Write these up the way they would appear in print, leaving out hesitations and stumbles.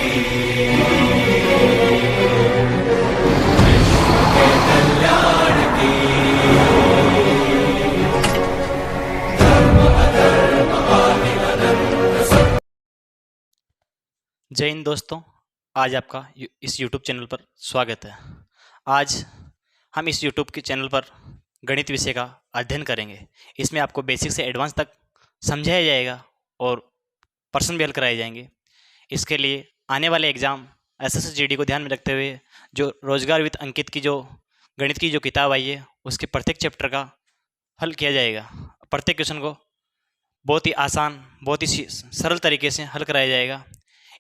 जय हिंद दोस्तों, आज आपका इस YouTube चैनल पर स्वागत है। आज हम इस YouTube के चैनल पर गणित विषय का अध्ययन करेंगे। इसमें आपको बेसिक से एडवांस तक समझाया जाएगा और प्रश्न भी हल कराए जाएंगे। इसके लिए आने वाले एग्ज़ाम एसएससी जीडी को ध्यान में रखते हुए जो रोजगार विद अंकित की जो गणित की जो किताब आई है उसके प्रत्येक चैप्टर का हल किया जाएगा। प्रत्येक क्वेश्चन को बहुत ही आसान, बहुत ही सरल तरीके से हल कराया जाएगा।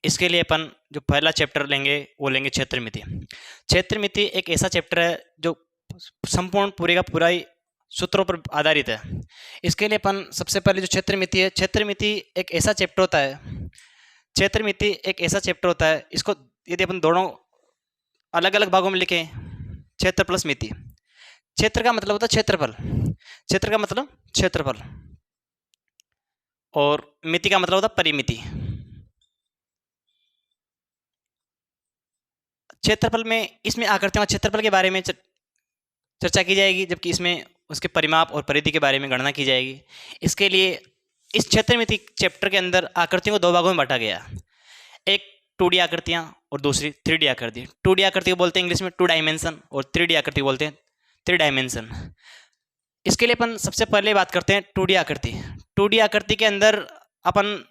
इसके लिए अपन जो पहला चैप्टर लेंगे वो लेंगे क्षेत्रमिति। क्षेत्रमिति एक ऐसा चैप्टर है जो संपूर्ण पूरे का पूरा ही सूत्रों पर आधारित है। इसके लिए अपन सबसे पहले जो क्षेत्रमिति है, क्षेत्रमिति एक ऐसा चैप्टर होता है, क्षेत्रमिति एक ऐसा चैप्टर होता है, इसको यदि अपन दोनों अलग अलग भागों में लिखें, क्षेत्र प्लस मिति। क्षेत्र का मतलब होता है क्षेत्रफल, क्षेत्र का मतलब क्षेत्रफल, और मिति का मतलब होता है परिमिति। क्षेत्रफल में इसमें आकृतियों का क्षेत्रफल के बारे में चर्चा की जाएगी, जबकि इसमें उसके परिमाप और परिधि के बारे में गणना की जाएगी। इसके लिए इस क्षेत्रमिति चैप्टर के अंदर आकृतियों को दो भागों में बांटा गया, एक 2D आकृतियाँ और दूसरी 3D आकृति। 2D आकृति को बोलते हैं इंग्लिश में 2 डायमेंशन, और 3D आकृति को बोलते हैं 3 डायमेंशन। इसके लिए अपन सबसे पहले बात करते हैं 2D आकृति। 2D आकृति के अंदर अपन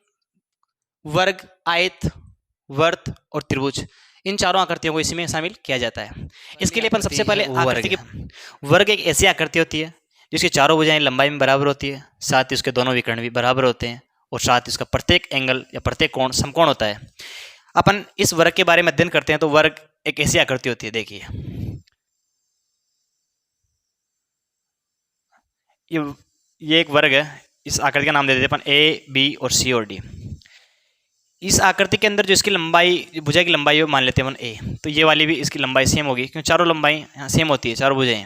वर्ग, आयत, वृत्त और त्रिभुज, इन चारों आकृतियों को इसी में शामिल किया जाता है। इसके लिए अपन सबसे पहले आकृति के वर्ग एक ऐसी आकृति होती है जिसकी चारों भुजाएं लंबाई में बराबर होती है, साथ ही उसके दोनों विकर्ण भी बराबर होते हैं, और साथ ही उसका प्रत्येक एंगल या प्रत्येक कोण समकोण होता है। अपन इस वर्ग के बारे में अध्ययन करते हैं तो वर्ग एक ऐसी आकृति होती है, देखिए ये एक वर्ग है। इस आकृति का नाम दे देते हैं अपन ए, बी और सी और डी। इस आकृति के अंदर जो इसकी लंबाई, भुजा की लंबाई मान लेते हैं अपन ए, तो ये वाली भी इसकी लंबाई सेम होगी, क्योंकि चारों लंबाई यहाँ सेम होती है, चारों भुजाएं।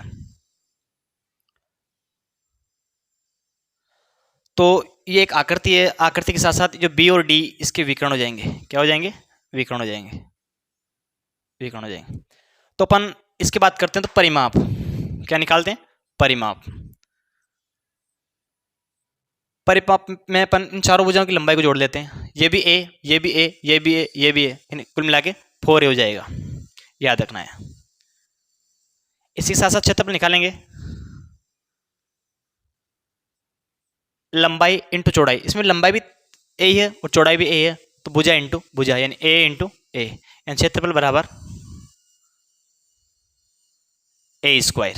तो ये एक आकृति है। आकृति के साथ साथ जो बी और डी इसके विकर्ण हो जाएंगे। क्या हो जाएंगे? विकर्ण हो जाएंगे, विकर्ण हो जाएंगे। तो अपन इसके बात करते हैं तो परिमाप क्या निकालते हैं? परिमाप। परिमाप में अपन इन चारों भुजाओं की लंबाई को जोड़ लेते हैं। ये भी ए, ये भी ए, ये भी ए, ये भी ए, कुल मिला के 4a हो जाएगा, याद रखना है। इसी साथ साथ क्षेत्रफल निकालेंगे, लंबाई इंटू चौड़ाई। इसमें लंबाई भी ए ही है और चौड़ाई भी ए है, तो भुजा इंटू भुजा, यानी ए इंटू ए, यानी क्षेत्रफल बराबर ए स्क्वायर,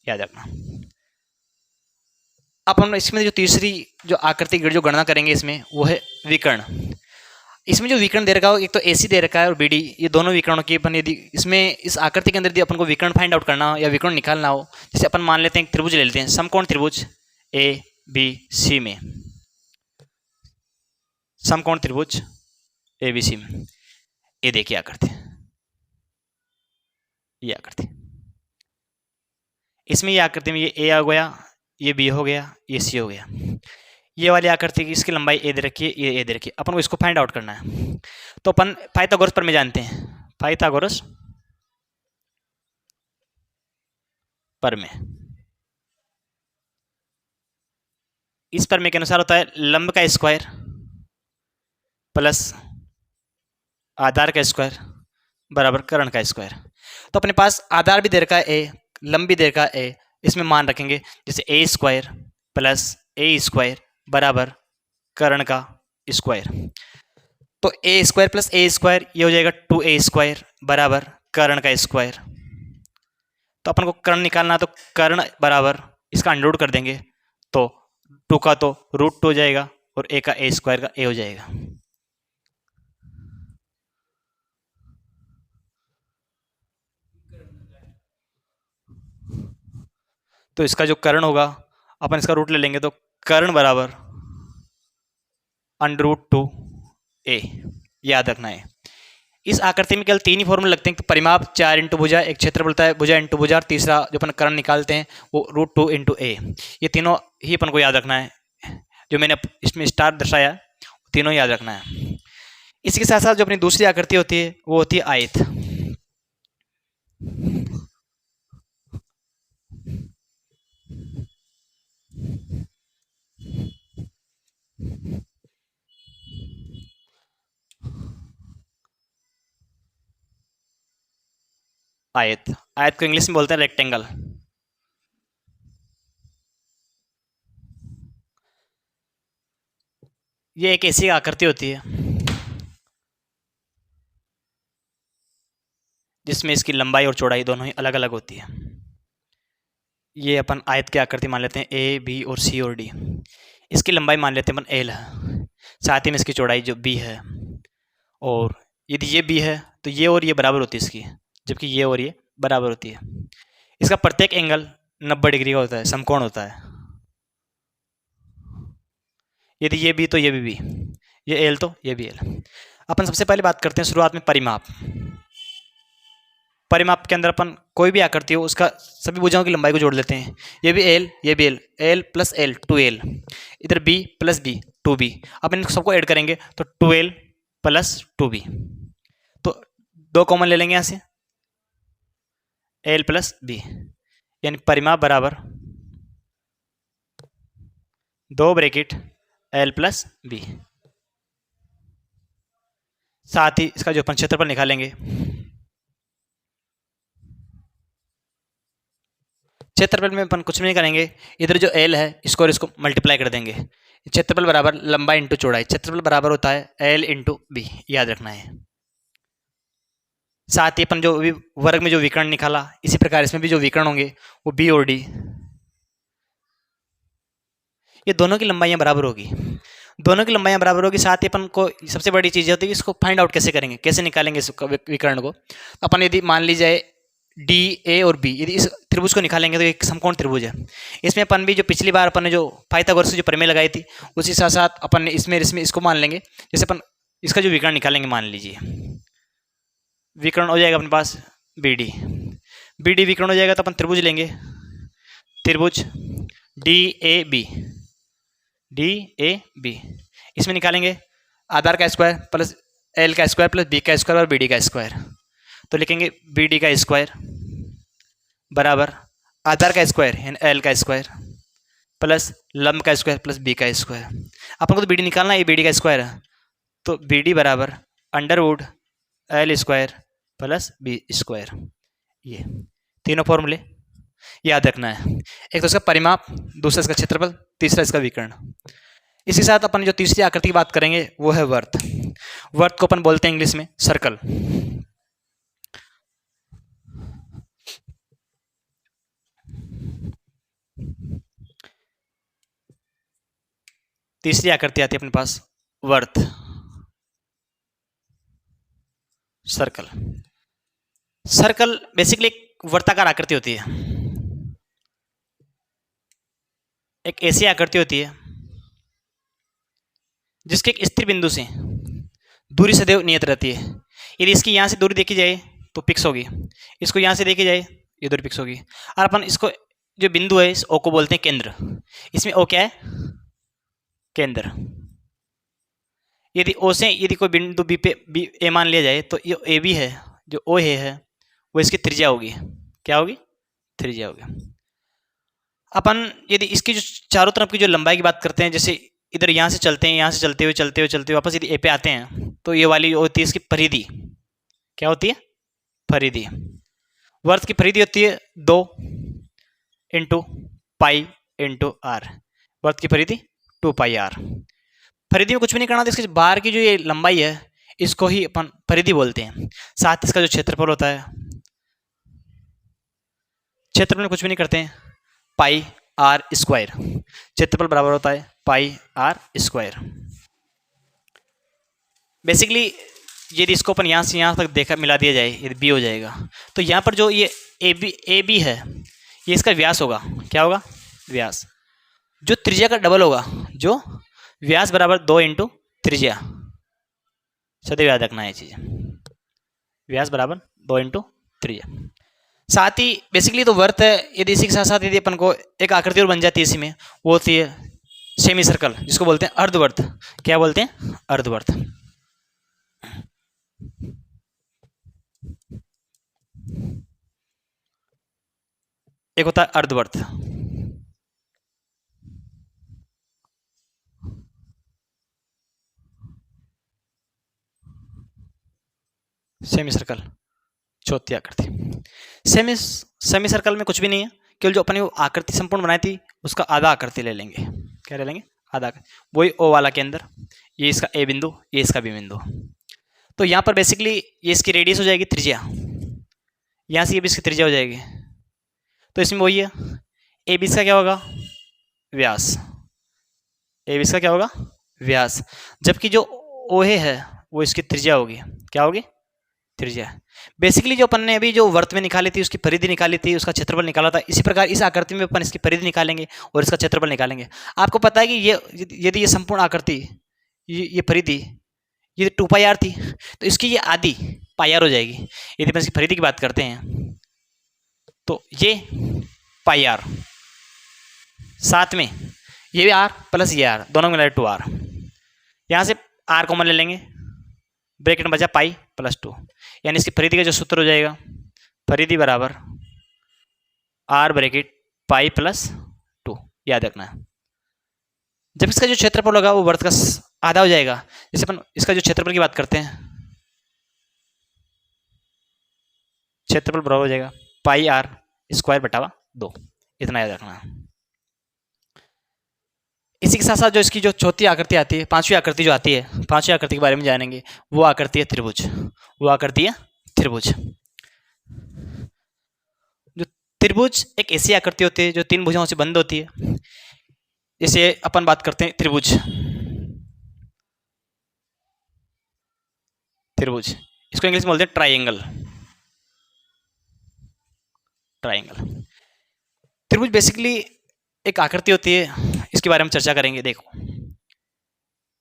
याद रखना। अपन इसमें जो तीसरी जो आकृति जो गणना करेंगे इसमें वो है विकर्ण। इसमें जो विकर्ण दे रखा हो, एक तो AC दे रखा है और BD, ये दोनों विकर्णों की अपन यदि इसमें इस आकृति के अंदर यदि अपन को विकर्ण फाइंड आउट करना हो या विकर्ण निकालना हो, जैसे अपन मान लेते हैं एक त्रिभुज ले लेते हैं, समकोण त्रिभुज ABC में, समकोण त्रिभुज ABC में, ये देखिए आकृति, ये आकृति, इसमें ये आकृति में ये A आ गया, ये B हो गया, ये C हो गया। ये वाली आकृति की इसकी लंबाई ए दे रखी है, ये ए दे रखी है, अपन को इसको फाइंड आउट करना है। तो अपन पाइथागोरस प्रमेय जानते हैं, पाइथागोरस प्रमेय। इस प्रमेय के अनुसार होता है लंब का स्क्वायर प्लस आधार का स्क्वायर बराबर कर्ण का स्क्वायर। तो अपने पास आधार भी दे रखा है ए, लंब भी दे रखा है ए, इसमें मान रखेंगे जैसे ए स्क्वायर प्लस ए स्क्वायर बराबर कर्ण का स्क्वायर। तो ए स्क्वायर प्लस ए स्क्वायर ये हो जाएगा 2a स्क्वायर बराबर कर्ण का स्क्वायर। तो अपन को कर्ण निकालना, तो कर्ण बराबर इसका अंडररूट कर देंगे, तो 2 का तो √2 हो जाएगा और a का a स्क्वायर का a हो जाएगा। तो इसका जो कर्ण होगा अपन इसका रूट ले लेंगे, तो कर्ण बराबर √2a, याद रखना है। इस आकृति में केवल 3 ही फॉर्मूले लगते हैं, तो परिमाप 4 इंटू भुजा, एक क्षेत्रफल होता है भुजा इंटू भुजा, और तीसरा जो अपन कर्ण निकालते हैं वो √2 इंटू a। ये तीनों ही अपन को याद रखना है, जो मैंने इसमें स्टार दर्शाया तीनों याद रखना है। इसी के साथ साथ जो अपनी दूसरी आकृति होती है वो होती है आयत। आयत, आयत को इंग्लिश में बोलते हैं रेक्टेंगल। ये एक ऐसी आकृति होती है जिसमें इसकी लंबाई और चौड़ाई दोनों ही अलग अलग होती है। ये अपन आयत की आकृति मान लेते हैं ए, बी और सी और डी। इसकी लंबाई मान लेते हैं अपन एल है, साथ ही में इसकी चौड़ाई जो बी है, और यदि ये बी है तो ये और ये बराबर होती है इसकी, जबकि ये और ये बराबर होती है। इसका प्रत्येक एंगल 90 डिग्री का होता है, समकोण होता है। यदि ये बी तो ये भी बी, ये एल तो ये भी एल। अपन सबसे पहले बात करते हैं शुरुआत में परिमाप। परिमाप के अंदर अपन कोई भी आकृति हो उसका सभी भुजाओं की लंबाई को जोड़ लेते हैं। ये भी एल, ये भी L, L plus L 2l, इधर बी प्लस बी 2b। अपन इन सबको ऐड करेंगे तो 2l प्लस 2b, तो 2 कॉमन ले लेंगे यहाँ से, एल प्लस बी, यानी परिमाप बराबर 2 ब्रैकेट एल प्लस बी। साथ ही इसका जो अपन क्षेत्रफल निकालेंगे, क्षेत्रफल में अपन कुछ नहीं करेंगे, इधर जो एल है इसको और इसको मल्टीप्लाई कर देंगे। क्षेत्रफल बराबर लंबाई इंटू चौड़ाई, क्षेत्रफल बराबर होता है एल इंटू बी, याद रखना है। साथ ही अपन जो भी वर्ग में जो विकर्ण निकाला, इसी प्रकार इसमें भी जो विकर्ण होंगे वो बी और डी, ये दोनों की लंबाइयां बराबर होगी, दोनों की लंबाइयां बराबर होगी। साथ ही अपन को सबसे बड़ी चीज़ होती है इसको फाइंड आउट कैसे करेंगे, कैसे निकालेंगे इस विकर्ण को। अपन यदि मान ली जाए डी, ए और बी, यदि इस त्रिभुज को निकालेंगे तो एक समकोण त्रिभुज है। इसमें अपन भी जो पिछली बार अपन ने जो पाइथागोरस की जो प्रमेय लगाई थी उसी साथ साथ अपन ने इसमें इसको मान लेंगे। जैसे अपन इसका जो विकर्ण निकालेंगे, मान लीजिए विकर्ण हो जाएगा अपने पास बी डी, बी डी विकर्ण हो जाएगा तो अपन त्रिभुज लेंगे, त्रिभुज D A B, D A B. इसमें निकालेंगे आधार का स्क्वायर प्लस एल का स्क्वायर प्लस बी का स्क्वायर और बी डी का स्क्वायर, तो लिखेंगे बी डी का स्क्वायर बराबर आधार का स्क्वायर यानी एल का स्क्वायर प्लस लंब का स्क्वायर प्लस बी का स्क्वायर। अपन को तो बी डी निकालना है, ये बी डी का स्क्वायर है, तो बी डी बराबर under root L square plus B square. ये तीनों फॉर्मूले याद रखना है, एक तो इसका परिमाप, दूसरा इसका क्षेत्रफल, तीसरा इसका विकर्ण। इसी साथ अपन जो तीसरी आकृति की बात करेंगे वो है वर्त। वर्त को अपन बोलते हैं इंग्लिश में सर्कल। तीसरी आकृति आती है अपने पास वर्त, सर्कल। सर्कल बेसिकली एक वर्ताकार आकृति होती है, एक ऐसी आकृति होती है जिसके एक स्थिर बिंदु से दूरी सदैव नियत रहती है। यदि इसकी यहाँ से दूरी देखी जाए तो फिक्स होगी, इसको यहाँ से देखी जाए ये दूरी फिक्स होगी। और अपन इसको जो बिंदु है इस ओ को बोलते हैं केंद्र। इसमें ओ क्या है, केंद्र। यदि ओ से यदि कोई बिंदु बी पे बी ए मान लिया जाए तो ये ए बी है, जो ओ है वो इसकी त्रिज्या होगी, क्या होगी, त्रिज्या होगी। अपन यदि इसकी जो चारों तरफ की जो लंबाई की बात करते हैं, जैसे इधर यहाँ से चलते हैं, यहाँ से चलते हुए वापस यदि ए पे आते हैं तो ये वाली होती है इसकी परिधि, क्या होती है, परिधि। वर्त की परिधि होती है 2 इंटू पाई इंटू आर, वर्त की परिधि 2 पाई आर। परिधि में कुछ भी नहीं करना, इसके बाहर की जो ये लंबाई है इसको ही अपन परिधि बोलते हैं। साथ इसका जो क्षेत्रफल होता है, क्षेत्रफल में कुछ भी नहीं करते हैं, पाई आर स्क्वायर, क्षेत्रफल बराबर होता है पाई आर स्क्वायर। बेसिकली यदि इसको अपन यहाँ से यहाँ तक देखा मिला दिया जाए, यदि बी हो जाएगा तो यहाँ पर जो ये ए बी है ये इसका व्यास होगा, क्या होगा, व्यास, जो त्रिज्या का डबल होगा, जो व्यास बराबर 2 इंटू त्रिज्या, सदैव याद रखना है ये चीज़, व्यास बराबर 2 इंटू त्रिज्या। साथ ही बेसिकली तो वर्त है, यदि इसी के साथ साथ यदि अपन को एक आकृति और बन जाती है इसी में, वो होती है सेमी सर्कल, जिसको बोलते हैं अर्धवर्त। क्या बोलते हैं, अर्धवर्त। एक होता है अर्धवर्त। सेमी सर्कल, चौथी आकृति। सेमी सेमी सर्कल में कुछ भी नहीं है, केवल जो अपनी वो आकृति संपूर्ण बनाई थी उसका आधा आकृति ले लेंगे। क्या ले लेंगे? आधा। वही ओ वाला के अंदर, ये इसका ए बिंदु, ये इसका बी बिंदु। तो यहाँ पर बेसिकली ये इसकी रेडियस हो जाएगी त्रिज्या, यहाँ से ये भी इसकी त्रिज्या हो जाएगी। तो इसमें वही है, ए बी इसका क्या होगा? व्यास। ए बी इसका क्या होगा? व्यास। जबकि जो ओ है वो इसकी त्रिज्या होगी। क्या होगी? त्रिज्या। बेसिकली जो अपन ने अभी जो वर्त में निकाली थी उसकी परिधि निकाली थी, उसका क्षेत्रफल निकाला था, इसी प्रकार इस आकृति में अपन इसकी परिधि निकालेंगे और इसका क्षेत्रफल निकालेंगे। आपको पता है कि ये यदि ये संपूर्ण आकृति, ये परिधि, ये 2 पाई आर थी, तो इसकी ये आधी पाई आर हो जाएगी। यदि अपन इसकी परिधि की बात करते हैं तो ये पाई आर, साथ में ये भी आर प्लस ये आर, दोनों मिला 2 आर। यहाँ से आर कॉमन ले लेंगे, ब्रैकेट में बचा पाई प्लस 2, यानी इसकी परिधि का जो सूत्र हो जाएगा, परिधि बराबर आर ब्रैकेट पाई प्लस 2, याद रखना है। जब इसका जो क्षेत्रफल होगा वो वर्त का आधा हो जाएगा। जैसे अपन इसका जो क्षेत्रफल की बात करते हैं, क्षेत्रफल बराबर हो जाएगा पाई आर स्क्वायर बटावा 2, इतना याद रखना है। इसी के साथ साथ जो इसकी जो चौथी आकृति आती है, पांचवी आकृति जो आती है, पांचवी आकृति के बारे में जानेंगे। वो आकृति है त्रिभुज। वो आकृति है त्रिभुज। जो त्रिभुज एक ऐसी आकृति होती है जो 3 भुजाओं से बंद होती है। जैसे अपन बात करते हैं त्रिभुज, त्रिभुज इसको इंग्लिश में बोलते हैं ट्राइंगल। ट्राइंगल त्रिभुज बेसिकली एक आकृति होती है, इसके बारे में चर्चा करेंगे। देखो,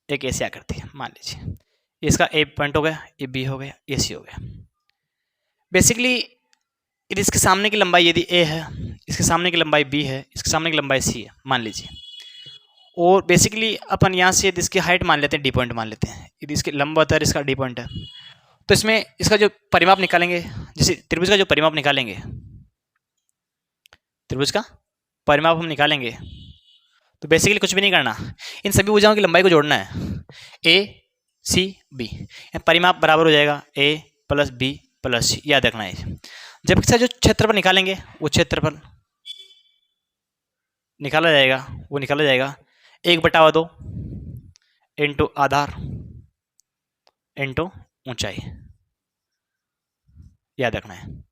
एक ऐसी आकृति है, मान लीजिए इसका ए पॉइंट हो गया, ये बी हो गया, ये सी हो गया। बेसिकली यदि इसके सामने की लंबाई यदि ए है, इसके सामने की लंबाई बी है, इसके सामने की लंबाई सी है, मान लीजिए। और बेसिकली अपन यहाँ से यदि इसकी हाइट मान लेते हैं, डी पॉइंट मान लेते हैं, यदि इसकी लंबाई इसका डी पॉइंट है, तो इसमें इसका जो परिमाप निकालेंगे, जैसे त्रिभुज का जो परिमाप निकालेंगे, त्रिभुज का परिमाप हम निकालेंगे, तो बेसिकली कुछ भी नहीं करना, इन सभी भुजाओं की लंबाई को जोड़ना है, ए सी बी। परिमाप बराबर हो जाएगा ए प्लस बी प्लस सी, याद रखना है। जब इसका जो क्षेत्रफल निकालेंगे, वो क्षेत्रफल निकाला जाएगा, वो निकाला जाएगा 1/2 इंटू आधार इंटू ऊंचाई, याद रखना है।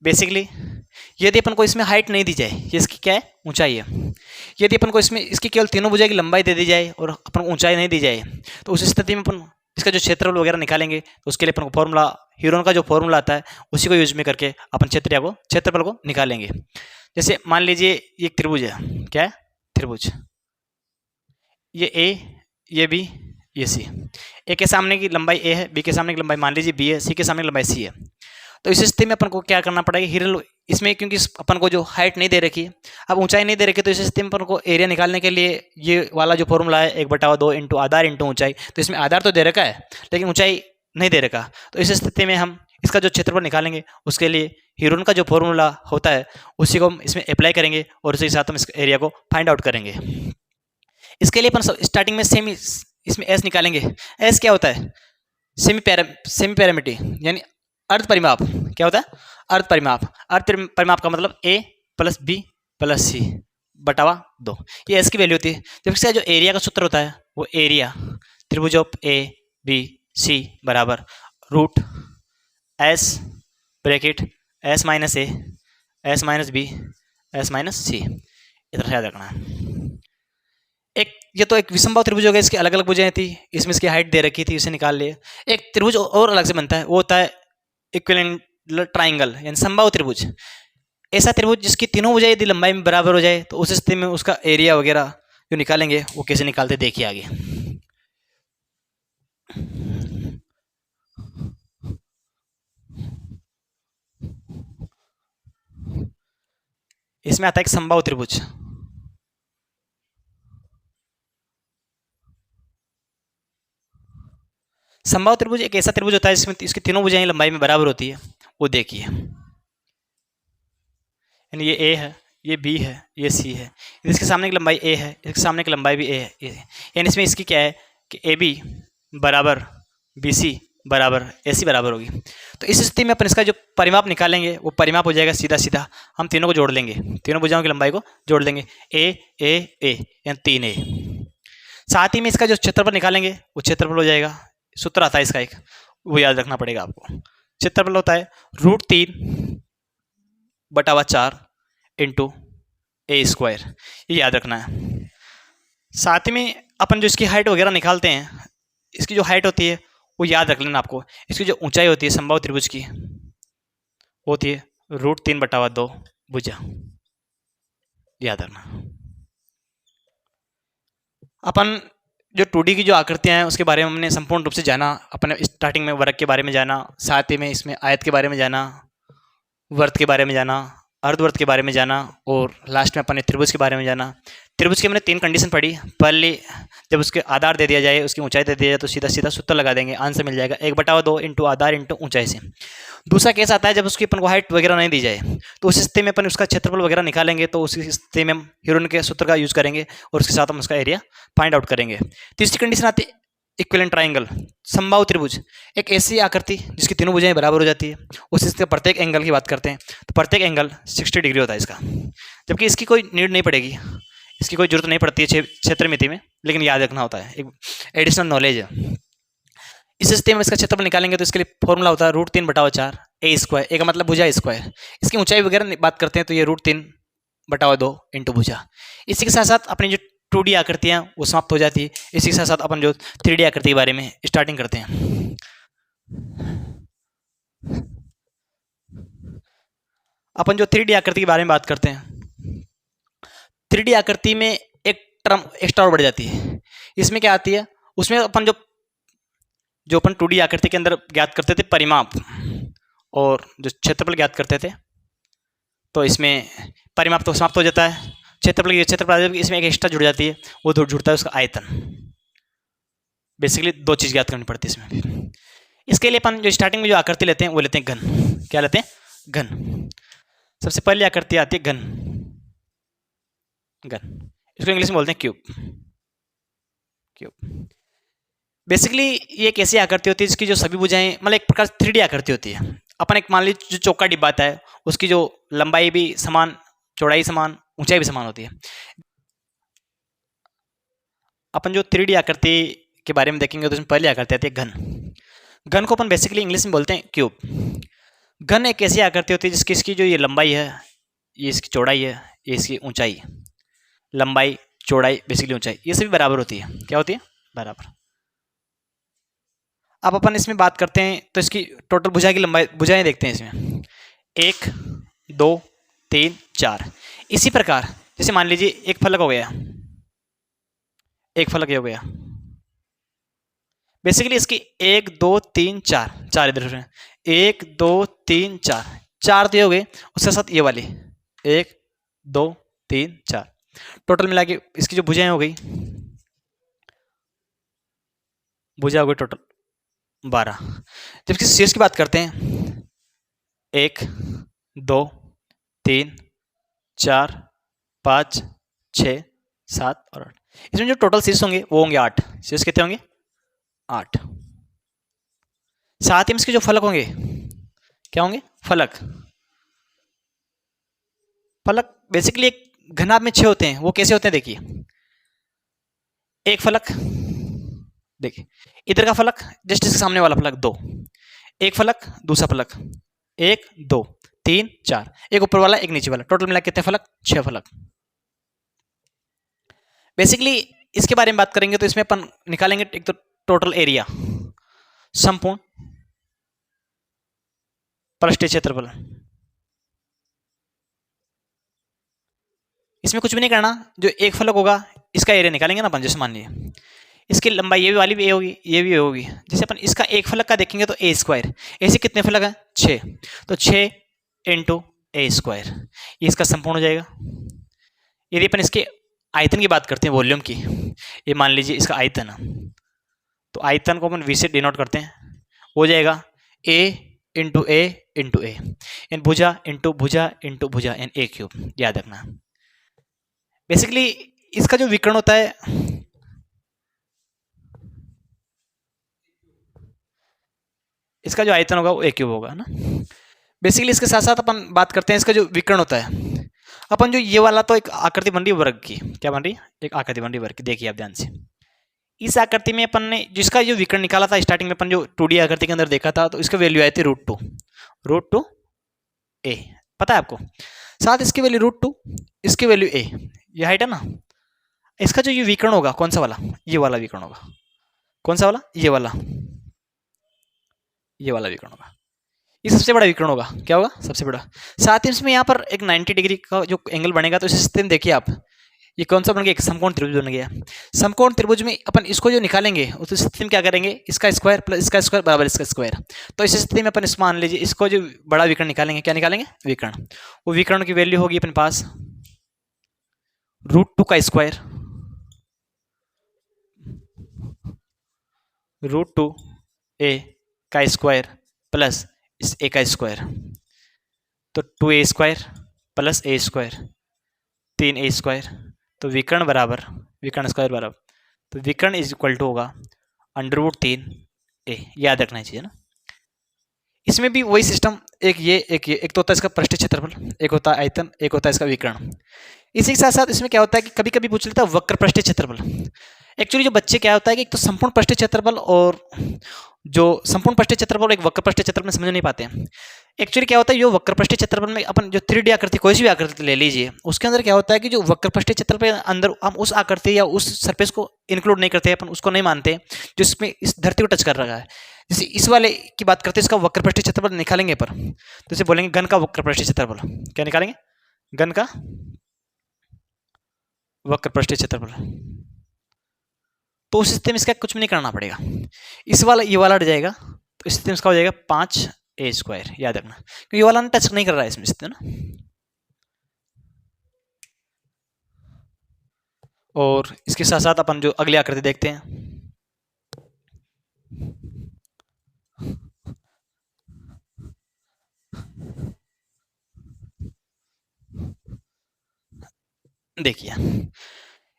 बेसिकली यदि अपन को इसमें हाइट नहीं दी जाए, ये इसकी क्या है? ऊंचाई है। यदि अपन को इसमें इसकी केवल तीनों भुजा की लंबाई दे दी जाए और अपन को ऊंचाई नहीं दी जाए, तो उस स्थिति में अपन इसका जो क्षेत्रफल वगैरह निकालेंगे, तो उसके लिए अपन को फॉर्मूला, हीरोन का जो फॉर्मूला आता है उसी को यूज में करके अपन क्षेत्रफल को निकालेंगे। जैसे मान लीजिए एक त्रिभुज है, क्या है? त्रिभुज। ये ए, ये बी, ये सी। ए के सामने की लंबाई ए है, बी के सामने की लंबाई मान लीजिए बी है, सी के सामने की लंबाई सी है। तो इस स्थिति में अपन को क्या करना पड़ेगा? हीरोन इसमें, क्योंकि अपन को जो हाइट नहीं दे रखी है, अब ऊंचाई नहीं दे रखी, तो इस स्थिति में अपन को एरिया निकालने के लिए ये वाला जो फॉर्मूला है 1/2 इंटू आधार इंटू ऊंचाई, तो इसमें आधार तो दे रखा है लेकिन ऊंचाई नहीं दे रखा। तो इस स्थिति में हम इसका जो क्षेत्रफल निकालेंगे उसके लिए हीरोन का जो फॉर्मूला होता है उसी को हम इसमें अप्लाई करेंगे और उसी के साथ हम इस एरिया को फाइंड आउट करेंगे। इसके लिए अपन स्टार्टिंग में सेमी, इसमें एस निकालेंगे। एस क्या होता है? सेमी पैरामीटर, यानी अर्ध परिमाप। क्या होता है? अर्ध परिमाप। अर्ध परिमाप का मतलब ए प्लस बी प्लस सी बटावा 2, ये एस की वैल्यू होती है। जब इसका जो एरिया का सूत्र होता है वो एरिया त्रिभुज ऑफ ए बी सी बराबर root S bracket S minus A, S minus B, S minus C, इतना याद रखना है। एक ये तो एक विषमबाहु त्रिभुज हो गया, इसकी अलग अलग भुजाएं थी, इसमें इसकी हाइट दे रखी थी, इसे निकाल लिए। एक त्रिभुज और अलग से बनता है, वो होता है इक्विवेलेंट ट्राइंगल, यानी समबाहु त्रिभुज। ऐसा त्रिभुज जिसकी तीनों भुजाएं यदि लंबाई में बराबर हो जाए, तो उस स्थिति में उसका एरिया वगैरह जो निकालेंगे वो कैसे निकालते देखिए आगे। इसमें आता है एक समबाहु त्रिभुज। समबाहु त्रिभुज एक ऐसा त्रिभुज होता है जिसमें इसकी तीनों भुजाएं लंबाई में बराबर होती है। वो देखिए, यानी ये ए है, ये बी है, ये सी है, इसके सामने की लंबाई ए है, इसके सामने की लंबाई भी ए है, यानी इसमें इसकी क्या है कि ए बी बराबर बी सी बराबर ए सी बराबर होगी। तो इस स्थिति में अपन इसका जो परिमाप निकालेंगे वो परिमाप हो जाएगा सीधा सीधा, हम तीनों को जोड़ लेंगे, तीनों भुजाओं की लंबाई को जोड़ लेंगे, ए ए ए यानी 3a। साथ ही में इसका जो क्षेत्रफल निकालेंगे वो क्षेत्रफल हो जाएगा, सूत्र आता है इसका एक, वो याद रखना पड़ेगा आपको। क्षेत्रफल होता है √3/4 इंटू ए स्क्वायर, ये याद रखना है। साथ ही में अपन जो इसकी हाइट वगैरह निकालते हैं, इसकी जो हाइट होती है वो याद रख लेना आपको। इसकी जो ऊंचाई होती है समबाहु त्रिभुज की होती है √3/2 भुजा, याद रखना। अपन जो 2D की जो आकृतियां हैं उसके बारे में हमने संपूर्ण रूप से जाना, अपने स्टार्टिंग में वर्ग के बारे में जाना, साथ ही में इसमें आयत के बारे में जाना, वर्त के बारे में जाना, अर्धवर्त के बारे में जाना, और लास्ट में अपन ने त्रिभुज के बारे में जाना। त्रिभुज की हमने 3 कंडीशन पढ़ी। पहले जब उसके आधार दे दिया जाए, उसकी ऊंचाई दे दिया जाए, तो सीधा सीधा सूत्र लगा देंगे, आंसर मिल जाएगा 1/2 इंटू आधार इंटू ऊंचाई से। दूसरा केस आता है जब उसकी अपन को हाइट वगैरह नहीं दी जाए, तो उस स्थिति में अपन उसका क्षेत्रफल वगैरह निकालेंगे, तो उस स्थिति में हम ह्यूरन के सूत्र का यूज करेंगे और उसके साथ हम उसका एरिया फाइंड आउट करेंगे। तीसरी कंडीशन आती है इक्विवेलेंट ट्राइंगल, समबाहु त्रिभुज, एक ऐसी आकृति जिसकी तीनों भुजाएं बराबर हो जाती है। उस स्थिति में प्रत्येक एंगल की बात करते हैं तो प्रत्येक एंगल 60 डिग्री होता है इसका, जबकि इसकी कोई नीड नहीं पड़ेगी, इसकी कोई जरूरत नहीं पड़ती है क्षेत्र मिति में, लेकिन याद रखना होता है, एक एडिशनल नॉलेज है। इस स्थिति में इसका क्षेत्रफल निकालेंगे तो इसके लिए फॉर्मूला होता है √3/4 ए स्क्वायर, ए का मतलब भुजा स्क्वायर। इसकी ऊंचाई वगैरह बात करते हैं तो ये √3/2 इंटू भुजा। इसी के साथ साथ अपनी जो 2D आकृतियाँ वो समाप्त हो जाती है। इसी के साथ साथ अपन जो 3D आकृति के बारे में स्टार्टिंग करते हैं। अपन जो 3D आकृति के बारे में बात करते हैं, 3D आकृति में एक टर्म एक्स्ट्रा और बढ़ जाती है। इसमें क्या आती है, उसमें अपन जो अपन 2D आकृति के अंदर ज्ञात करते थे परिमाप और जो क्षेत्रफल ज्ञात करते थे, तो इसमें परिमाप तो समाप्त हो जाता है, क्षेत्रफल इसमें एक एक्स्ट्रा जुड़ जाती है, वो जुड़ता है उसका आयतन। बेसिकली 2 चीज़ ज्ञात करनी पड़ती है इसमें। इसके लिए अपन जो स्टार्टिंग में जो आकृति लेते हैं वो लेते हैं घन। क्या लेते हैं? घन। सबसे पहली आकृति आती है घन। घन इसको इंग्लिश में बोलते हैं क्यूब। क्यूब बेसिकली ये एक ऐसी आकृति होती है जिसकी जो सभी भुजाएं, मतलब एक प्रकार 3D आकृति होती है। अपन एक मान लीजिए जो चौका डिब्बा आता है, उसकी जो लंबाई भी समान, चौड़ाई समान, ऊंचाई भी समान होती है। अपन जो 3D आकृति के बारे में देखेंगे तो इसमें पहली आकृति आती है घन। घन को अपन बेसिकली इंग्लिश में बोलते हैं क्यूब। घन एक ऐसी आकृति होती है जिसकी इसकी जो ये लंबाई है, ये इसकी चौड़ाई है, ये इसकी ऊंचाई, लंबाई चौड़ाई बेसिकली ऊंचाई, ये सभी बराबर होती है। क्या होती है? बराबर। अब अपन इसमें बात करते हैं तो इसकी टोटल भुजा की लंबाई, भुजाएं देखते हैं इसमें 1 2 3 4। इसी प्रकार जैसे मान लीजिए एक फलक हो गया, एक फलक ये हो गया। बेसिकली इसकी 1 2 3 4, 4 इधर है, 1 2 3 4, 4 तो ये हो गए, उसके साथ ये वाली 1 2 3 4, टोटल मिला के इसकी जो भुजाएं हो गई, भुजा हो गई टोटल 12। जबकि शीर्ष की बात करते हैं 1 2 3 4 5 6 7 और 8। इसमें जो टोटल शीर्ष होंगे वो होंगे 8। शीर्ष कितने होंगे? 8। साथ ही में इसके जो फलक होंगे, क्या होंगे? फलक। फलक बेसिकली एक घनाभ में 6 होते हैं। वो कैसे होते हैं देखिए, एक फलक, देखिए इधर का फलक जस्ट इसके सामने वाला फलक 2, एक फलक, दूसरा फलक 1 2 3 4, एक ऊपर वाला एक नीचे वाला, टोटल मिला कितने फलक? 6 फलक। बेसिकली इसके बारे में बात करेंगे तो इसमें अपन निकालेंगे एक तो टोटल एरिया, संपूर्ण पृष्ठीय क्षेत्रफल। इसमें कुछ भी नहीं करना, जो एक फलक होगा इसका एरिया निकालेंगे ना अपन। जैसे मान लीजिए इसकी लंबाई ये वाली भी ए होगी, ये भी ए होगी। जैसे अपन इसका एक फलक का देखेंगे तो ए स्क्वायर, ऐसे कितने फलक हैं? 6, तो 6 इंटू ए स्क्वायर, ये इसका संपूर्ण हो जाएगा। यदि अपन इसके आयतन की बात करते हैं, वॉल्यूम की, ये मान लीजिए इसका आयतन, तो आयतन को अपन v से डिनोट करते हैं, हो जाएगा a into A into A N भुजा इंटू भुजा इंटू भुजा एन ए क्यूब, याद रखना। बेसिकली इसका जो विकर्ण होता है, इसका जो आयतन होगा वो ए क्यूब होगा ना। बेसिकली इसके साथ साथ अपन बात करते हैं इसका जो विकर्ण होता है। अपन जो ये वाला तो एक आकृति बन रही है वर्ग की, क्या बन रही है, एक आकृति बन रही है वर्ग की। देखिए आप ध्यान से, इस आकृति में अपन ने जिसका जो विकर्ण निकाला था स्टार्टिंग में, अपन जो 2D आकृति के अंदर देखा था, तो इसका वैल्यू आई थी √2 ए, पता है आपको। साथ इसकी वैल्यू √2, इसकी वैल्यू ए, ये हाइट है ना। इसका जो ये विकर्ण होगा कौन सा वाला, ये वाला विकर्ण होगा। कौन सा वाला, ये वाला विकर्ण होगा। ये सबसे बड़ा विकर्ण होगा, क्या होगा, सबसे बड़ा। साथ ही इसमें यहाँ पर एक 90 डिग्री का जो एंगल बनेगा, तो इस स्थिति में देखिए आप, ये कौन सा बन गया, एक समकोण त्रिभुज बन गया। समकोण त्रिभुज में अपन इसको जो निकालेंगे उस स्थिति में क्या करेंगे, इसका स्क्वायर प्लस इसका स्क्वायर बराबर इसका स्क्वायर। तो इस स्थिति में अपन इस मान लीजिए इसको जो बड़ा विकर्ण निकालेंगे, क्या निकालेंगे, विकर्ण। वो विकर्ण की वैल्यू होगी अपने पास √2 का स्क्वायर, √2 ए का स्क्वायर प्लस इस ए का स्क्वायर, तो 2a square plus a square 3a square, तो विकर्ण बराबर विकर्ण स्क्वायर बराबर, तो विकर्ण इज इक्वल टू होगा √3a, याद रखना चाहिए ना। इसमें भी वही सिस्टम, एक ये एक तो होता है इसका पृष्ठीय क्षेत्रफल, एक होता है आयतन, एक होता है इसका विकर्ण। इसी के साथ साथ इसमें क्या होता है कि कभी कभी पूछ लेता है वक्र पृष्ठीय क्षेत्रफल। एक्चुअली जो बच्चे क्या होता है कि एक तो संपूर्ण पृष्ठीय क्षेत्रफल और जो संपूर्ण पृष्ठीय क्षेत्रफल और एक वक्र पृष्ठीय क्षेत्रफल में समझ नहीं पाते हैं। एक्चुअली क्या होता है, जो वक्र पृष्ठीय क्षेत्रफल में अपन जो 3D आकृति कोई सी भी आकृति ले लीजिए, उसके अंदर क्या होता है कि जो वक्र पृष्ठीय क्षेत्रफल के अंदर हम उस आकृति या उस सरफेस को इंक्लूड नहीं करते, अपन उसको नहीं मानते जो इसमें इस धरती को टच कर रहा है। जैसे इस वाले की बात करते हैं, इसका वक्र पृष्ठीय क्षेत्रफल निकालेंगे पर, तो इसे बोलेंगे घन का वक्र पृष्ठीय क्षेत्रफल। क्या निकालेंगे, घन का वक्र पृष्ठीय क्षेत्रफल। तो उस स्थिति में इसका कुछ भी नहीं करना पड़ेगा, इस वाला ये वाला हट जाएगा, तो इस स्थिति में इसका हो जाएगा 5a स्क्वायर, याद रखना, क्योंकि ये वाला टच नहीं कर रहा है इसमें स्थिति ना। और इसके साथ साथ अपन जो अगली आकृति देखते हैं, देखिए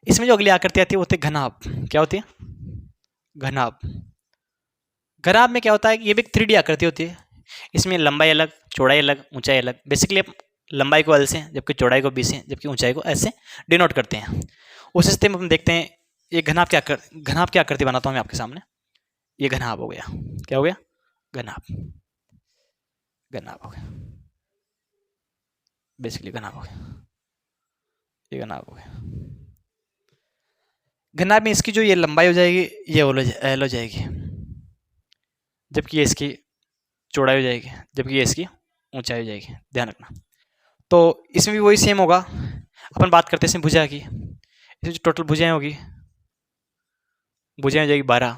इसमें जो अगली आकृति आती है वो होती है घनाभ। क्या होती है, घनाभ। घनाभ में क्या होता है कि ये भी एक 3D आकृति होती है। इसमें लंबाई अलग, चौड़ाई अलग, ऊंचाई अलग। बेसिकली लंबाई को L से, जबकि चौड़ाई को B से, जबकि ऊंचाई को S से डिनोट करते हैं। उस स्थिति में हम देखते हैं ये घनाभ की आकृति बनाता हूँ मैं आपके सामने। ये घनाभ हो गया, क्या हो गया, घनाभ हो गया, बेसिकली घनाभ हो गया, ये घनाभ हो गया। घनाभ में इसकी जो ये लंबाई हो जाएगी ये L हो जाएगी, जबकि ये इसकी चौड़ाई हो जाएगी, जबकि ये इसकी ऊंचाई हो जाएगी, ध्यान रखना। तो इसमें भी वही सेम होगा। अपन बात करते हैं इसमें भुजा की। इसमें जो टोटल भुजाएं होगी, भुजाएं हो जाएगी 12,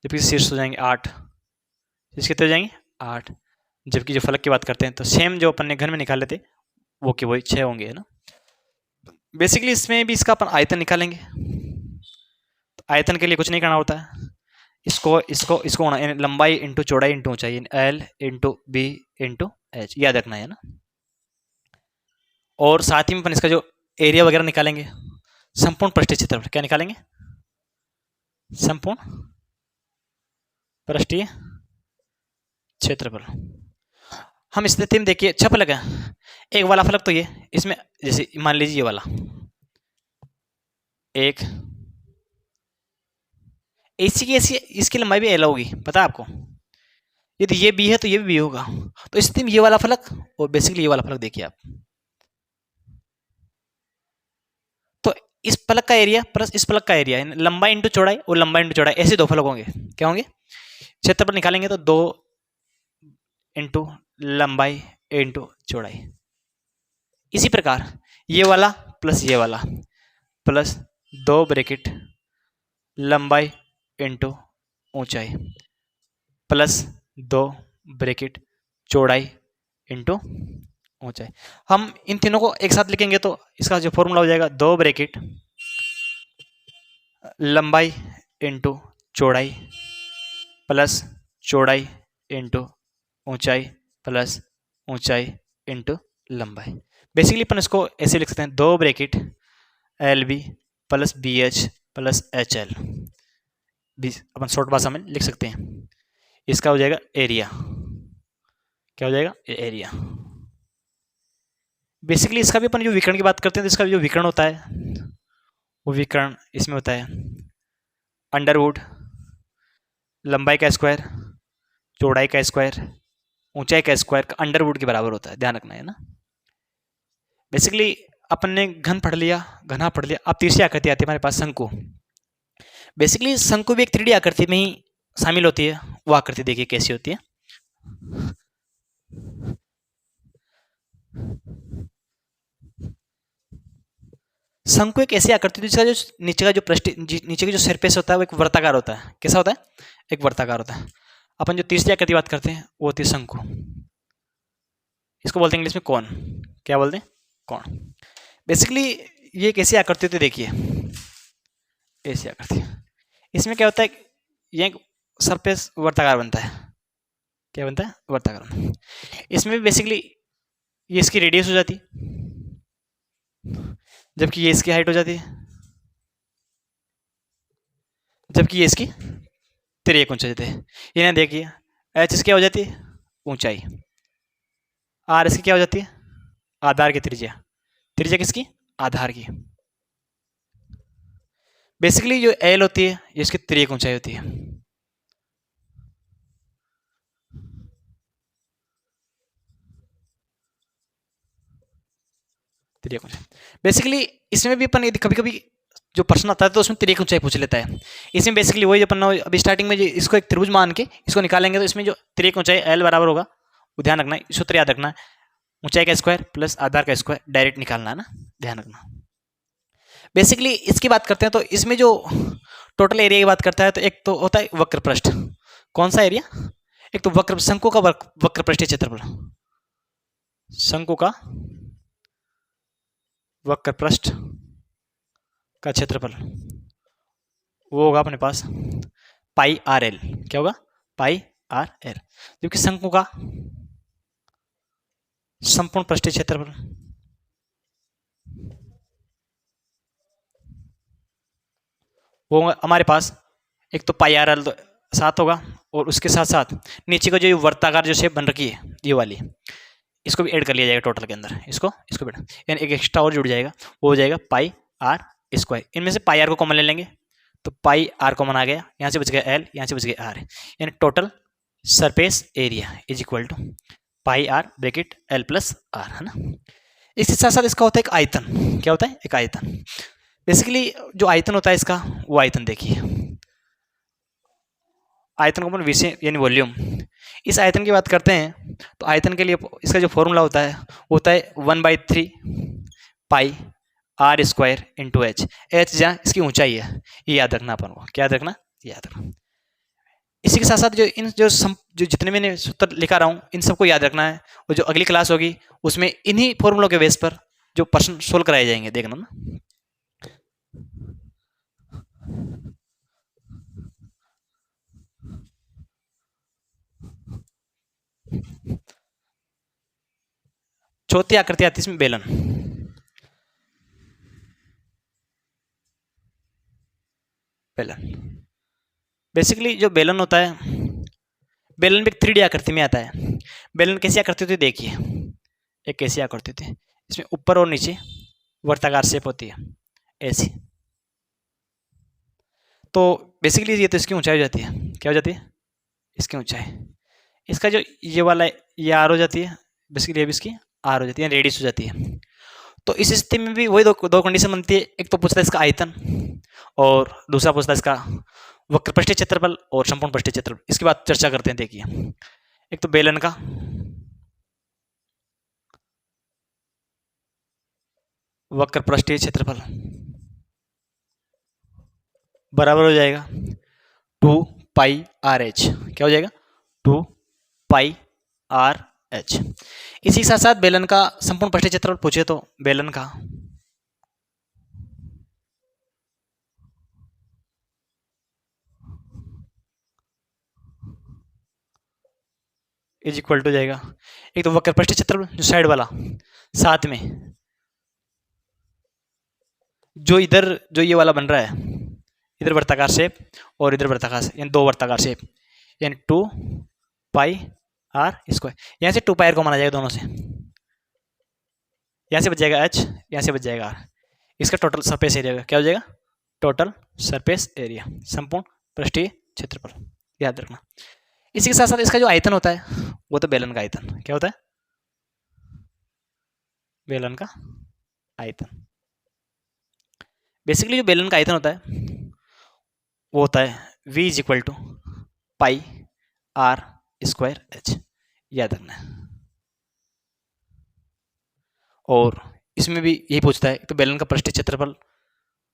जबकि शीर्ष हो जाएंगे 8। शीर्ष कितने हो जाएंगे, 8। जबकि जो फलक की बात करते हैं तो सेम जो अपन ने घन में निकाले थे वो कि वही 6 होंगे, है ना। बेसिकली इसमें भी इसका अपन आयतन निकालेंगे। तो आयतन के लिए कुछ नहीं करना होता है, इसको होना लंबाई इंटू चौड़ाई इंटू ऊंचाई, L into B into H, याद रखना है ना। और साथ ही में अपन इसका जो एरिया वगैरह निकालेंगे, संपूर्ण पृष्ठीय क्षेत्रफल। क्या निकालेंगे, संपूर्ण पृष्ठीय क्षेत्रफल। हम इस स्थिति में देखिए 6 फलक है, एक वाला फलक तो ये, इसमें जैसे मान लीजिए ये वाला एक, इसकी लंबाई भी L होगी, पता है आपको। यदि ये B है तो ये भी B होगा। तो इस स्थिति में ये वाला फलक और बेसिकली ये वाला फलक देखिए आप, तो इस फलक का एरिया प्लस इस फलक का एरिया, लंबाई इंटू चौड़ाई और लंबाई इंटू चौड़ाई, ऐसे 2 फलक होंगे। क्या होंगे, क्षेत्रफल निकालेंगे तो 2 इंटू लंबाई इंटू चौड़ाई। इसी प्रकार ये वाला प्लस ये वाला प्लस 2 ब्रैकेट लंबाई इंटू ऊंचाई प्लस 2 ब्रैकेट चौड़ाई इंटू ऊंचाई। हम इन तीनों को एक साथ लिखेंगे तो इसका जो फॉर्मूला हो जाएगा 2 ब्रैकेट लंबाई इंटू चौड़ाई प्लस चौड़ाई इंटू ऊंचाई प्लस ऊंचाई इंटू लंबाई। बेसिकली अपन इसको ऐसे लिख सकते हैं, 2 bracket L B plus B H plus H L, अपन शॉर्ट भाषा में लिख सकते हैं। इसका हो जाएगा एरिया। क्या हो जाएगा? एरिया। बेसिकली इसका भी अपन जो विकर्ण की बात करते हैं तो इसका जो विकर्ण होता है वो विकर्ण इसमें होता है अंडरवुड लंबाई का स्क्वायर चौड़ाई का स्क्वायर ऊंचाई का स्क्वायर का अंडरवुड के बराबर होता है, ध्यान रखना है ना। बेसिकली अपन ने घन पढ़ लिया, घना पढ़ लिया। अब तीसरी आकृति आती है हमारे पास, शंकु। बेसिकली शंकु भी एक 3D आकृति में ही शामिल होती है। वो आकृति देखिए कैसी होती है। शंकु एक ऐसी आकृति जिसका जो नीचे का जो नीचे का जो सरफेस होता है वो एक वर्ताकार होता है। कैसा होता है? एक वर्ताकार होता है। अपन जो तीसरी आकृति बात करते हैं वो होती है शंकु। इसको बोलते हैं इंग्लिश में कौन। क्या बोलते हैं? कौन। बेसिकली ये एक ऐसी आकृति होती है, देखिए ऐसी आकृति। इसमें क्या होता है, ये एक सरफेस वर्ताकार बनता है। क्या बनता है? वर्ताकार। इसमें भी बेसिकली ये इसकी रेडियस हो जाती है जबकि ये इसकी हाइट हो जाती है, जबकि ये इसकी तिर्यक ऊंचाई होती है। ये देखिए एच इसकी क्या हो जाती है? ऊंचाई। आर इसकी क्या हो जाती है? आधार की त्रिज्या। त्रिज्या किसकी? आधार की। बेसिकली जो एल होती है ये इसकी तिर्यक ऊंचाई होती है। तिर्यक ऊंचाई। बेसिकली इसमें भी अपन कभी कभी जो प्रश्न आता है तो उसमें तिर्यक ऊंचाई पूछ लेता है। इसमें बेसिकली वही अपन अभी स्टार्टिंग में इसको एक त्रिभुज मान के इसको निकालेंगे तो इसमें जो तिर्यक ऊंचाई एल बराबर होगा वो ध्यान रखना है, सूत्र याद रखना है। ऊंचाई का स्क्वायर प्लस आधार का स्क्वायर डायरेक्ट निकालना है ना, ध्यान रखना। बेसिकली इसकी बात करते हैं तो इसमें जो टोटल एरिया की बात करता है तो एक तो होता है वक्र पृष्ठ। कौन सा एरिया? एक तो वक्र शंकु का वक्र पृष्ठीय क्षेत्रफल। शंकु का वक्र पृष्ठ का क्षेत्रफल वो होगा अपने पास पाई आर एल। क्या होगा? पाई आर एल। जबकि शंकु का संपूर्ण पृष्ठीय क्षेत्रफल वो हमारे पास एक तो पाई आर एल 7 होगा और उसके साथ साथ नीचे का जो वर्ताकार जो शेप बन रखी है ये वाली, इसको भी ऐड कर लिया जाएगा टोटल के अंदर। इसको भी यानी एक एक्स्ट्रा और जुड़ जाएगा, वो हो जाएगा पाई आर स्क्वायर। इनमें से पाई आर को कॉमन ले लेंगे तो पाई आर कॉमन आ गया, यहाँ से बच गया एल, यहाँ से बच गया आर, यानी total surface area is equal to pi R bracket L plus R, है ना। इसके साथ साथ इसका होता है एक आयतन। क्या होता है? एक आयतन। बेसिकली जो आयतन होता है इसका वो आयतन देखिए, आयतन को अपन विषय यानी वॉल्यूम। इस आयतन की बात करते हैं तो आयतन के लिए इसका जो फॉर्मूला होता है 1/3 pi R square into H. H जहाँ इसकी ऊंचाई है, ये याद रखना अपन को। क्या याद रखना? याद रखना। इसी के साथ साथ जो जितने मैंने सूत्र लिखा रहा हूँ इन सबको याद रखना है, और जो अगली क्लास होगी उसमें इन्हीं फॉर्मूलों के बेस पर जो प्रश्न सोल्व कराए जाएंगे, देखना ना। चौथी आकृति आती है इसमें बेलन। बेलन बेसिकली जो बेलन होता है, बेलन भी एक 3D आकृति में आता है। बेलन कैसी आकृति होती है? देखिए एक कैसी आकृति होती है, इसमें ऊपर और नीचे वर्ताकार शेप होती है ऐसी। तो बेसिकली ये तो इसकी ऊंचाई हो जाती है। क्या हो जाती है? इसकी ऊंचाई। इसका जो ये वाला ये आर हो जाती है, बेसिकली ये भी इसकी आर हो जाती है, रेडियस हो जाती है। तो इस स्थिति में भी वही दो कंडीशन बनती है। एक तो पूछता है इसका आयतन और दूसरा पूछता है इसका वक्र पृष्ठीय क्षेत्रफल और संपूर्ण पृष्ठीय क्षेत्रफल। इसकी बात चर्चा करते हैं। देखिए एक तो बेलन का वक्र पृष्ठीय क्षेत्रफल बराबर हो जाएगा 2 पाई आर एच। क्या हो जाएगा? 2 पाई आर एच। इसी के साथ साथ बेलन का संपूर्ण पृष्ठीय क्षेत्रफल पूछे तो बेलन का इज इक्वल टू हो जाएगा, एक तो वक्र पृष्ठीय क्षेत्रफल जो साइड वाला, साथ में जो इधर जो ये वाला बन रहा है, इधर वर्ताकार शेप और इधर वर्ताकार शेप, यानी दो वर्ताकार शेप, यानी 2 पाई आर स्क्वायर। यहाँ से 2 पाई आर को माना जाएगा दोनों से, यहाँ से बच जाएगा h, यहाँ से बच जाएगा r। इसका टोटल सरफेस एरिया क्या हो जाएगा, टोटल सरफेस एरिया, संपूर्ण पृष्ठीय क्षेत्रफल, याद रखना। इसी के साथ साथ इसका जो आयतन होता है वो तो बेलन का आयतन, क्या होता है, बेलन का आयतन। बेसिकली जो बेलन का आयतन होता है वो होता है v is equal to pi R square h, याद रखना है। और इसमें भी यही पूछता है तो बेलन का पृष्ठीय क्षेत्रफल,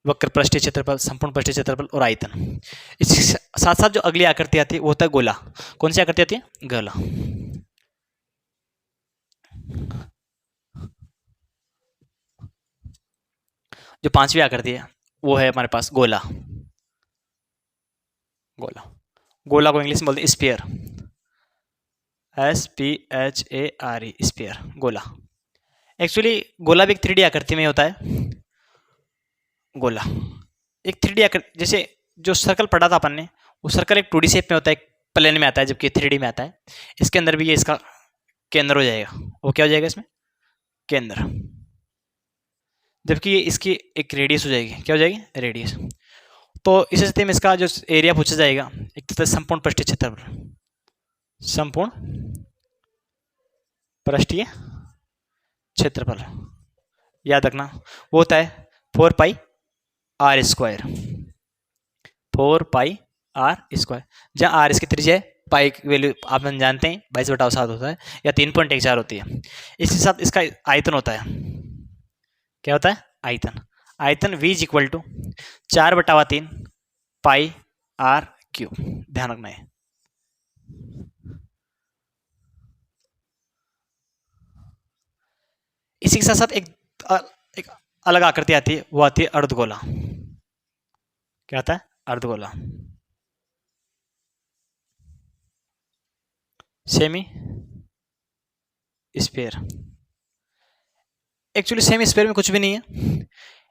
वक्र पृष्ठीय क्षेत्रफल, संपूर्ण पृष्ठीय क्षेत्रफल और आयतन। इसके साथ साथ जो अगली आकृति आती है वो होता है गोला। कौन सी आकृति आती है, गोला। जो पांचवी आकृति है वो है हमारे पास गोला। गोला, गोला को इंग्लिश में बोलते हैं स्फीयर, SPHARE, स्फीयर, गोला। एक्चुअली गोला भी एक 3D आकृति में होता है। गोला एक 3D आकृति, जैसे जो सर्कल पढ़ा था अपन ने, वो सर्कल एक 2D शेप में होता है, एक प्लेन में आता है, जबकि 3D में आता है। इसके अंदर भी ये इसका केंद्र हो जाएगा, वो क्या हो जाएगा इसमें, केंद्र, जबकि ये इसकी एक रेडियस हो जाएगी, क्या हो जाएगी, रेडियस। तो इस स्थिति में इसका जो एरिया पूछा जाएगा, एक तो संपूर्ण पृष्ठीय क्षेत्रफल, संपूर्ण पृष्ठीय क्षेत्रफल, याद रखना, वो होता है 4 pi R square, 4 pi R square, जहाँ आर इसकी त्रिज्या है, पाई की वैल्यू आप जानते हैं 22/7 होता है या 3.14 होती है। इसके साथ इसका आयतन होता है, क्या होता है, आयतन। आयतन v is equal to 4/3 pi R cube, ध्यान रखना है। इसी के साथ साथ एक अलग आकृति आती है, वो आती है अर्धगोला। क्या आता है, अर्धगोला, semi sphere. Actually semi sphere में कुछ भी नहीं है।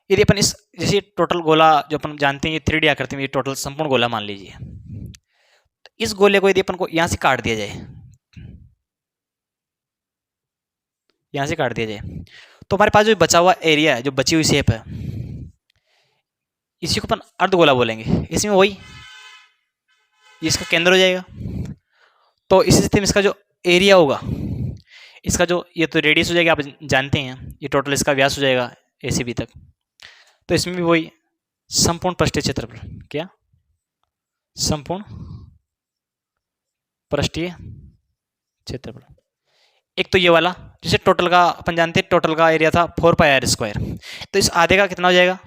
यदि अपन इस जैसे टोटल गोला जो अपन जानते हैं ये 3D आकृति में, ये टोटल संपूर्ण गोला मान लीजिए, तो इस गोले को यदि अपन को यहां से काट दिया जाए, यहां से काट दिया जाए, तो हमारे पास जो बचा हुआ एरिया है, जो बची हुई शेप है, इसी को अपन अर्धगोला बोलेंगे। इसमें वही इसका केंद्र हो जाएगा। तो इस स्थिति में इसका जो एरिया होगा, इसका जो ये तो रेडियस हो जाएगा, आप जानते हैं, ये टोटल इसका व्यास हो जाएगा ACB तक। तो इसमें भी वही संपूर्ण पृष्ठीय क्षेत्रफल, क्या, संपूर्ण पृष्ठीय क्षेत्रफल। एक तो ये वाला, जैसे टोटल का अपन जानते हैं, टोटल का एरिया था 4 पाई आर स्क्वायर, तो इस आधे का कितना हो जाएगा,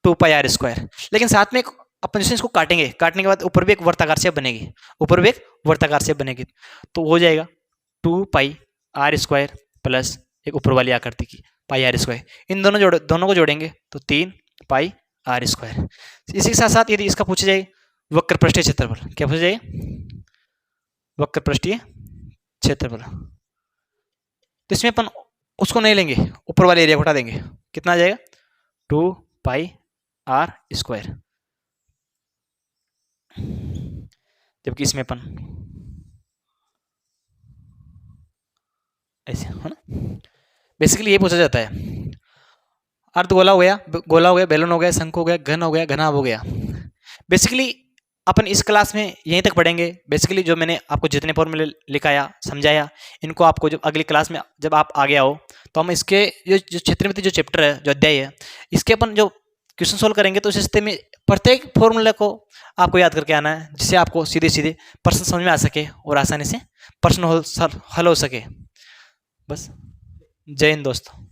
2 पाई आर स्क्वायर। लेकिन साथ में अपन जैसे इसको काटेंगे, काटने के बाद ऊपर भी एक वर्ताकार शेप बनेगी, ऊपर भी एक वर्ताकार शेप बनेगी, तो हो जाएगा 2 पाई आर स्क्वायर प्लस एक ऊपर वाली आकृति की पाई आर स्क्वायर। इन दोनों को जोड़ेंगे तो 3 पाई आर स्क्वायर। इसी के साथ साथ यदि इसका पूछा जाए वक्र पृष्ठीय क्षेत्रफल, क्या पूछा जाए, वक्र पृष्ठीय क्षेत्रफल, तो इसमें अपन उसको नहीं लेंगे, ऊपर वाले एरिया को हटा देंगे, कितना आ जाएगा, 2 पाई आर स्क्वायर। जबकि इसमें अपन ऐसे है ना, बेसिकली ये पूछा जाता है। अर्धगोला हो गया, गोला हो गया, बेलन हो गया, शंकु हो गया, घन हो गया, घनाभ हो गया। बेसिकली अपन इस क्लास में यहीं तक पढ़ेंगे। बेसिकली जो मैंने आपको जितने फॉर्मूले लिखाया, समझाया, इनको आपको जब अगली क्लास में जब आप आ गया हो, तो हम इसके जो क्षेत्रमिति जो चैप्टर है, जो अध्याय है, इसके अपन जो क्वेश्चन सोल्व करेंगे, तो इस स्थिति में प्रत्येक फॉर्मूले को आपको याद करके आना है, जिससे आपको सीधे सीधे प्रश्न समझ में आ सके और आसानी से प्रश्न हल हो सके। बस, जय हिंद दोस्तों।